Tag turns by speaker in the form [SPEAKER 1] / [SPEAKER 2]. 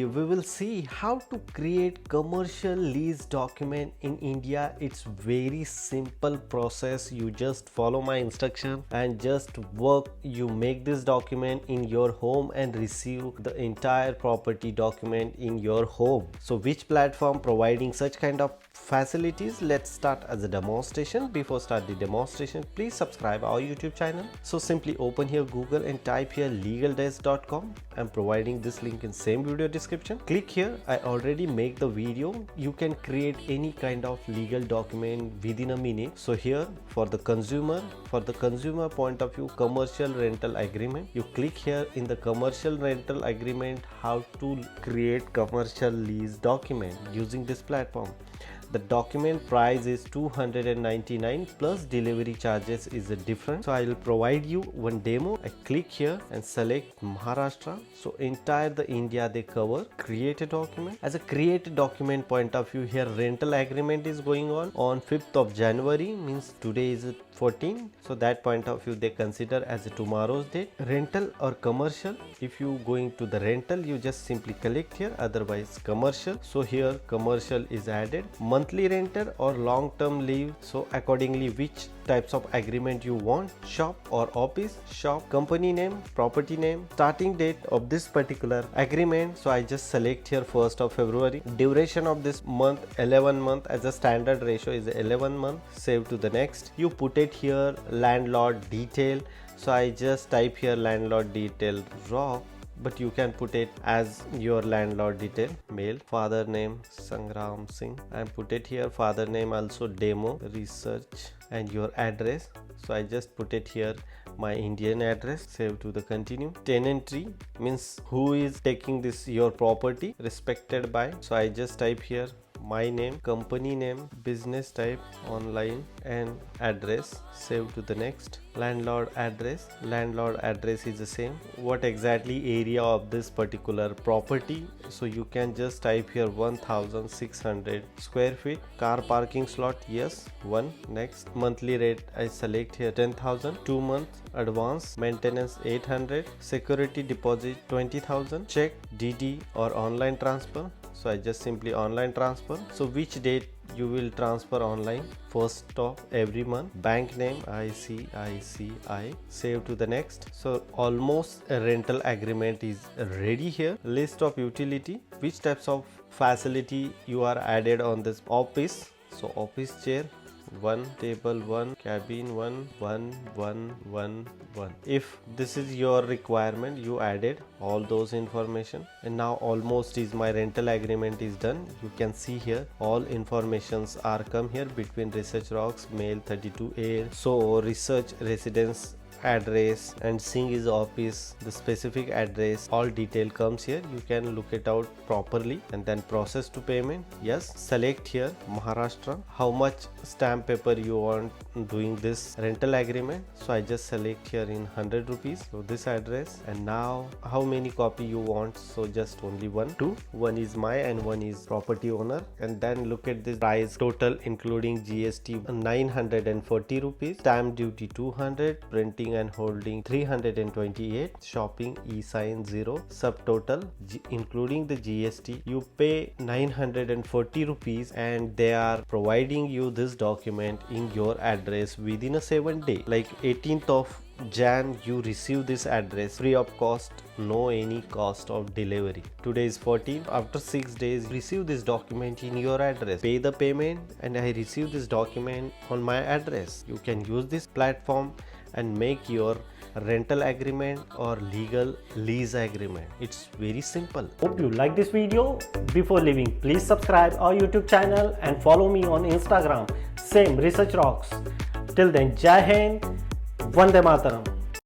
[SPEAKER 1] We will see how to create commercial lease document in India. It's very simple process. You just follow my instruction and just work. You make this document in your home and receive the entire property document in your home. So which platform providing such kind of facilities? Let's start as a demonstration. Before start the demonstration, please subscribe our YouTube channel. So simply open here Google and type here legaldesk.com. I'm providing this link in same video description. Click here. I already make the video. You can create any kind of legal document within a minute. So here for the consumer point of view, commercial rental agreement, you click here in the commercial rental agreement how to create commercial lease document using this platform. The document price is 299 plus delivery charges is different. So I will provide you one demo. I click here and select Maharashtra. So entire the India they cover. Create a document. As a create a document point of view, here rental agreement is going on 5th of January, means today is 14. So that point of view they consider as a tomorrow's date. Rental or commercial, if you going to the rental, you just simply collect here, otherwise commercial. So here commercial is added. Monthly renter or long-term leave, so accordingly which types of agreement you want, shop or office, shop, company name, property name, starting date of this particular agreement. So I just select here 1st of February. Duration of this month 11 month, as a standard ratio is 11 month. Save to the next. You put it here landlord detail. So I just type here landlord detail raw, but you can put it as your landlord detail. Male, father name Sangram Singh, and put it here father name also demo research, and your address. So I just put it here my Indian address. Save to the continue. Tenantry means who is taking this your property, respected by. So I just type here my name, company name, business type, online, and address. Save to the next. Landlord address is the same. What exactly area of this particular property? So you can just type here 1600 square feet. Car parking slot, yes, 1. Next. Monthly rate I select here 10,000. 2 months advance. Maintenance 800. Security deposit 20,000. Check, DD or online transfer. So I just simply online transfer. So which date you will transfer online? 1st of every month. Bank name ICICI. Save to the next. So almost a rental agreement is ready here. List of utility, which types of facility you are added on this office. So office chair 1, table 1, cabin 1, 1, 1, 1, 1. If this is your requirement, you added all those information, and now almost is my rental agreement is done. You can see here all informations are come here between research rocks, male 32A. So research residence address and Singh is office, the specific address, all detail comes here. You can look it out properly, and then process to payment. Yes, select here Maharashtra, how much stamp paper you want doing this rental agreement. So I just select here in 100 rupees. So this address, and now how many copy you want? So just only 1, 2. One is my and one is property owner. And then look at this price total including GST 940 rupees, stamp duty 200, printing and holding 328, shopping e-sign 0, subtotal including the GST you pay 940 rupees, and they are providing you this document in your address within a 7 day, like 18th of Jan you receive this address free of cost, no any cost of delivery. Today is 14th. After 6 days receive this document in your address, pay the payment, and I receive this document on my address. You can use this platform and make your rental agreement or legal lease agreement. It's very simple.
[SPEAKER 2] Hope you like this video. Before leaving, please subscribe our YouTube channel and follow me on Instagram, same Research Rocks. Till then, Jai Hind, Vande Mataram.